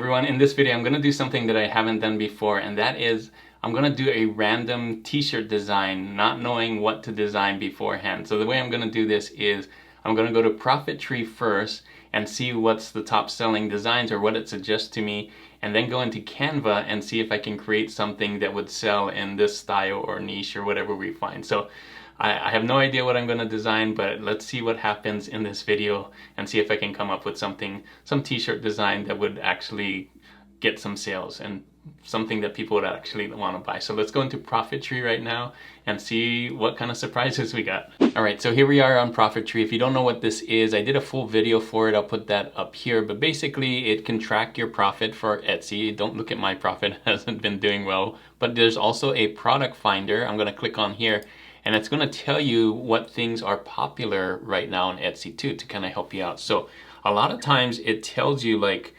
everyone, in this video I'm going to do something that I haven't done before, and that is I'm going to do a random t-shirt design, not knowing what to design beforehand. So the way I'm going to do this is I'm going to go to Profit Tree first and see what's the top selling designs or what it suggests to me, and then go into Canva and see if I can create something that would sell in this style or niche or whatever we find. So I have no idea what I'm going to design, but let's see what happens in this video and see if I can come up with something, some t-shirt design that would actually get some sales and something that people would actually want to buy. So let's go into Profit Tree right now and see what kind of surprises we got. All right, so here we are on Profit Tree. If you don't know what this is, I did a full video for it. I'll put that up here, but basically it can track your profit for Etsy. Don't look at my profit, it hasn't been doing well, but there's also a product finder. I'm going to click on here, and it's going to tell you what things are popular right now on Etsy too, to kind of help you out. So a lot of times it tells you, like,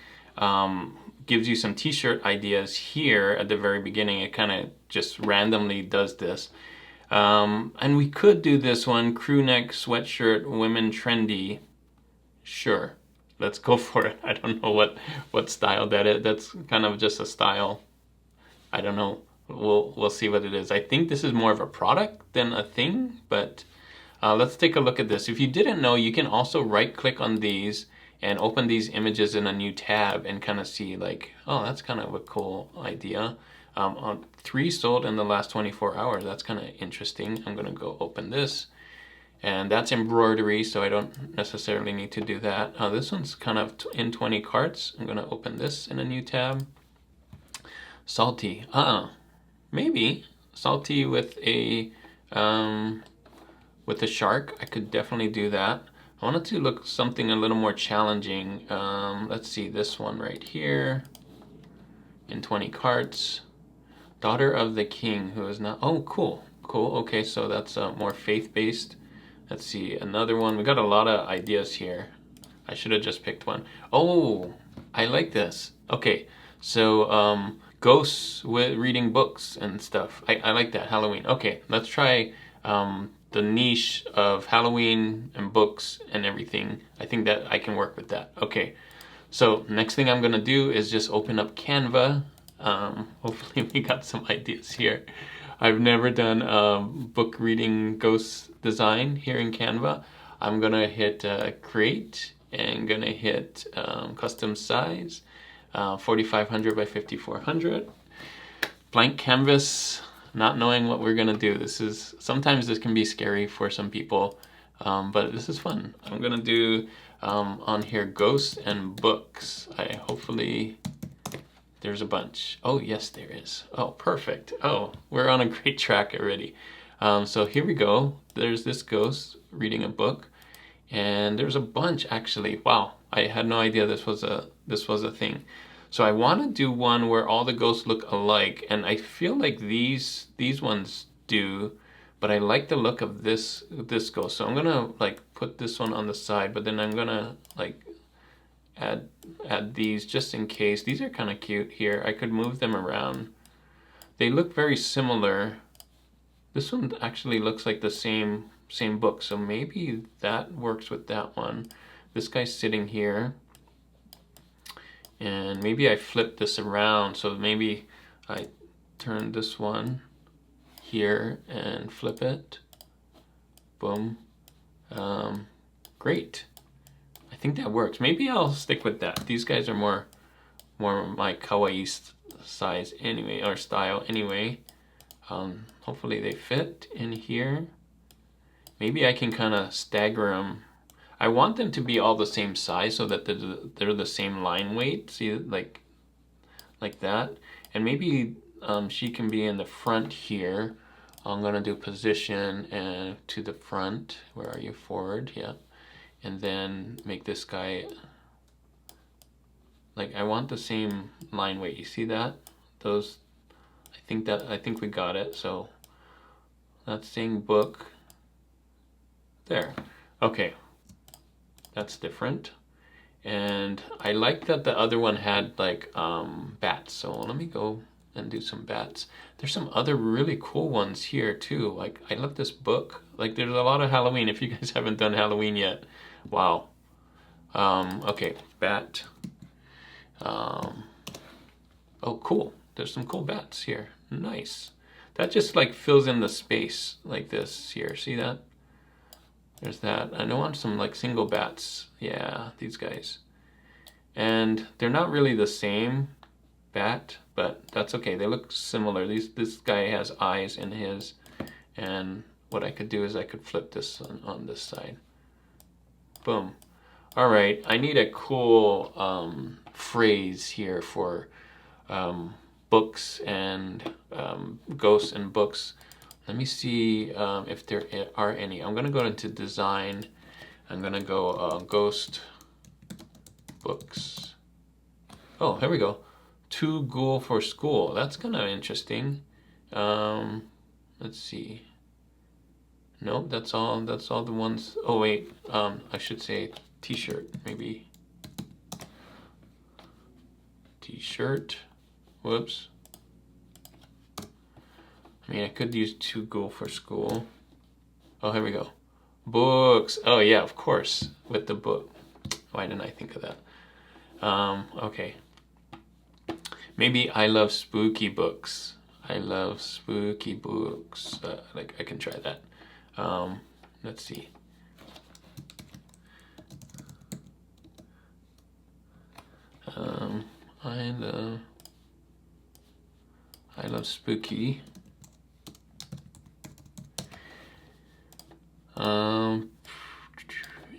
gives you some t-shirt ideas here at the very beginning. It kind of just randomly does this. And we could do this one, crew neck sweatshirt, women trendy. Sure, let's go for it. I don't know what style that is. That's kind of just a style. I don't know. We'll see what it is. I think this is more of a product than a thing, but let's take a look at this. If you didn't know, you can also right click on these and open these images in a new tab and kind of see, like, oh, that's kind of a cool idea. 3 sold in the last 24 hours. That's kind of interesting. I'm gonna go open this, and that's embroidery, so I don't necessarily need to do that. This one's kind of in 20 carts. I'm gonna open this in a new tab. Salty, maybe salty with a shark. I could definitely do that. I wanted to look something a little more challenging. Let's see, this one right here in 20 carts. Daughter of the King, who is not, oh, cool. Okay, so that's more faith-based. Let's see, another one. We got a lot of ideas here. I should have just picked one. Oh, I like this. Okay, so ghosts with reading books and stuff. I like that, Halloween. Okay, let's try the niche of Halloween and books and everything. I think that I can work with that. Okay, so next thing I'm gonna do is just open up Canva. Hopefully we got some ideas here. I've never done book reading ghost design here in Canva. I'm gonna hit create and gonna hit custom size, 4500 by 5400. Blank canvas, not knowing what we're gonna do. Sometimes this can be scary for some people, but this is fun. I'm gonna do on here ghosts and books. Hopefully there's a bunch. Oh yes, there is. Oh, perfect. Oh, we're on a great track already. So here we go. There's this ghost reading a book, and there's a bunch actually. Wow, I had no idea this was a thing. So I want to do one where all the ghosts look alike, and I feel like these ones do, but I like the look of this ghost. So I'm gonna, like, put this one on the side, but then I'm gonna, like, add these just in case. These are kind of cute here. I could move them around. They look very similar. This one actually looks like the same book, so maybe that works with that one. This guy's sitting here, and maybe I flip this around, so maybe I turn this one here and flip it. Boom. Great. I think that works. Maybe I'll stick with that. These guys are more my kawaii size anyway, or style anyway. Hopefully they fit in here. Maybe I can kind of stagger them. I want them to be all the same size so that they're the same line weight. See, like that. And maybe she can be in the front here. I'm gonna do position and to the front. Where are you? Forward, yeah. And then make this guy, like, I want the same line weight. You see that? Those, I think we got it. So that's saying book. There. Okay. That's different. And I like that the other one had, like, bats. So let me go and do some bats. There's some other really cool ones here too. Like, I love this book. Like, there's a lot of Halloween. If you guys haven't done Halloween yet, wow. Okay, bat. Oh, cool. There's some cool bats here. Nice. That just like fills in the space like this here. See that? There's that. I don't want some like single bats. Yeah, these guys. And they're not really the same bat, but that's okay. They look similar. This guy has eyes in his, and what I could do is I could flip this on this side. Boom. All right, I need a cool phrase here for books and ghosts and books. Let me see if there are any. I'm gonna go into design. I'm gonna go ghost books. Oh, here we go. Too Ghoul for School. That's kind of interesting. Let's see. Nope, that's all the ones. Oh wait, I should say t-shirt maybe. T-shirt. Whoops. I mean, I could use Too Ghoul for School. Oh, here we go. Books. Oh yeah, of course, with the book. Why didn't I think of that? Okay. Maybe I love spooky books. I love spooky books. Like I can try that. Let's see. I love spooky.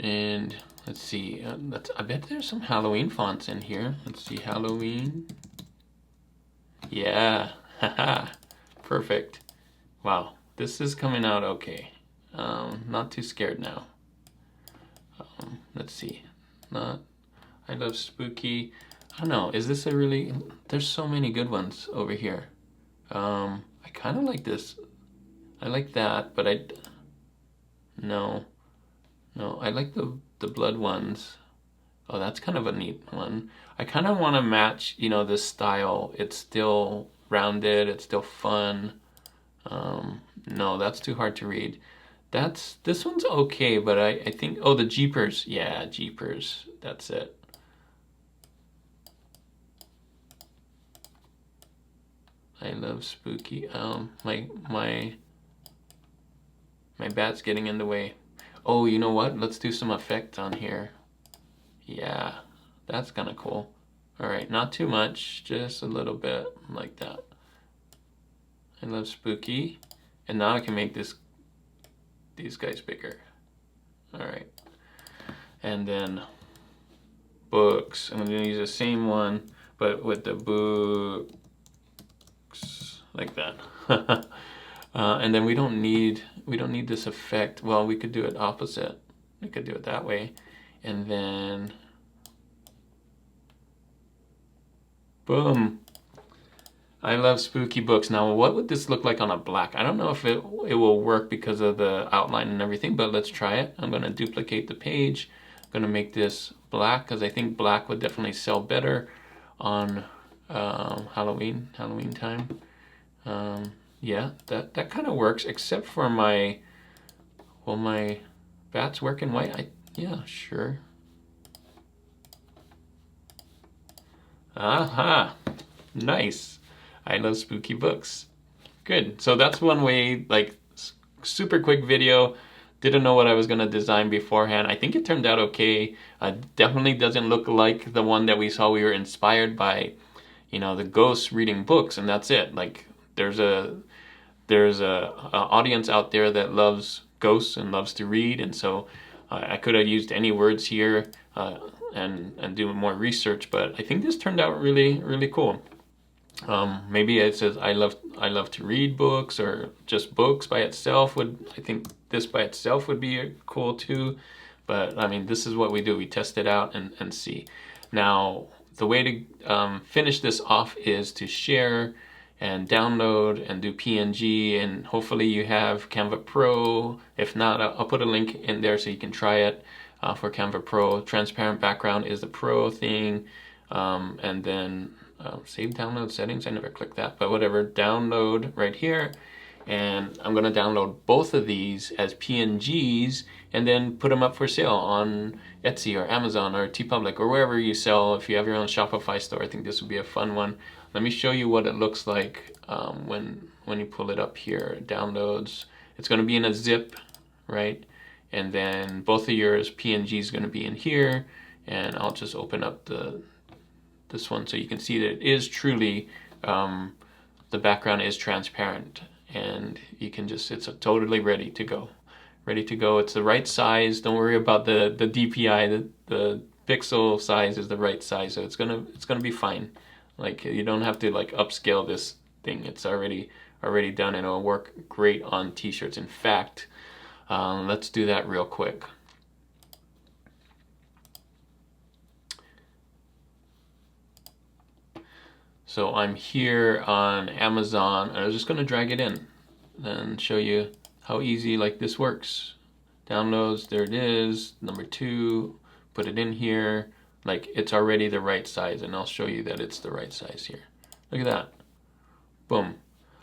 And let's see. I bet there's some Halloween fonts in here. Let's see, Halloween. Yeah, haha, perfect. Wow, this is coming out okay. Not too scared now. Let's see. I love spooky. I don't know. Is this a really? There's so many good ones over here. I kind of like this. I like that, but no. I like the blood ones. Oh, that's kind of a neat one. I kind of want to match, you know, this style. It's still rounded. It's still fun. No, that's too hard to read. This one's okay, but I think, oh, the Jeepers. Yeah, Jeepers. That's it. I love spooky. My bat's getting in the way. Oh, you know what? Let's do some effect on here. Yeah, that's kind of cool. All right, not too much, just a little bit like that. I love spooky. And now I can make these guys bigger. All right. And then books. I'm gonna use the same one, but with the books like that. And then we don't need this effect. Well, we could do it opposite. We could do it that way. And then boom. I love spooky books. Now, what would this look like on a black? I don't know if it will work because of the outline and everything, but let's try it. I'm gonna duplicate the page. I'm gonna make this black because I think black would definitely sell better on Halloween time. Yeah, that kind of works, except for my bats work in white. Yeah, sure. Aha, nice. I love spooky books. Good. So that's one way, like super quick video. Didn't know what I was gonna design beforehand. I think it turned out okay. Definitely doesn't look like the one that we saw. We were inspired by, you know, the ghosts reading books, and that's it. Like there's a audience out there that loves ghosts and loves to read, and so I could have used any words here and do more research, but I think this turned out really cool. Maybe it says I love to read books, or just books by itself I think this by itself would be cool too. But I mean, this is what we do. We test it out and see. Now, the way to finish this off is to share and download and do PNG, and hopefully you have Canva Pro. If not, I'll put a link in there so you can try it for Canva Pro. Transparent background is the Pro thing, and then save download settings. I never clicked that, but whatever. Download right here, And I'm gonna download both of these as PNGs and then put them up for sale on Etsy or Amazon or TeePublic or wherever you sell. If you have your own Shopify store, I think this would be a fun one. Let me show you what it looks like when you pull it up here. Downloads. It's gonna be in a zip, right? And then both of yours PNG is gonna be in here. And I'll just open up this one so you can see that it is truly, the background is transparent. And you can just, it's totally ready to go. Ready to go. It's the right size. Don't worry about the DPI. The pixel size is the right size, so it's gonna be fine. Like, you don't have to like upscale this thing. It's already done, and it'll work great on t-shirts. In fact, let's do that real quick. So I'm here on Amazon, and I'm just gonna drag it in and show you how easy like this works. Downloads, there it is, number 2, put it in here. Like, it's already the right size, and I'll show you that it's the right size here. Look at that. Boom.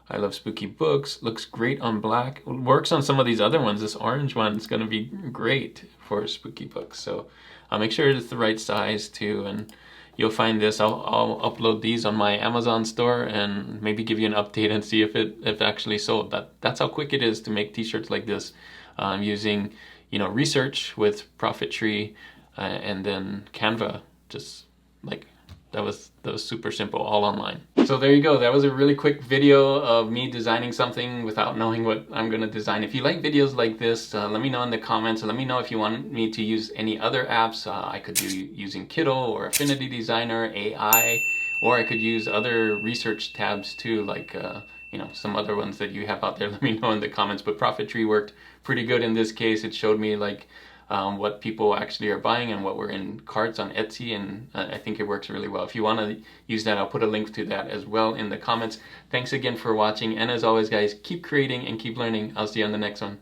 I love spooky books. Looks great on black. Works on some of these other ones. This orange one is gonna be great for spooky books. So I'll make sure it's the right size too, and you'll find this. I'll upload these on my Amazon store and maybe give you an update and see if it actually sold. That's how quick it is to make t-shirts like this, using research with Profittree and then Canva. Just like that was super simple, all online. So there you go. That was a really quick video of me designing something without knowing what I'm gonna design. If you like videos like this, let me know in the comments. Let me know if you want me to use any other apps. I could do using Kittl or Affinity Designer, AI, or I could use other research tabs too, like some other ones that you have out there. Let me know in the comments. But Profittree worked pretty good in this case. It showed me like what people actually are buying and what were in carts on Etsy, and I think it works really well. If you want to use that, I'll put a link to that as well in the comments. Thanks again for watching, and as always guys, keep creating and keep learning. I'll see you on the next one.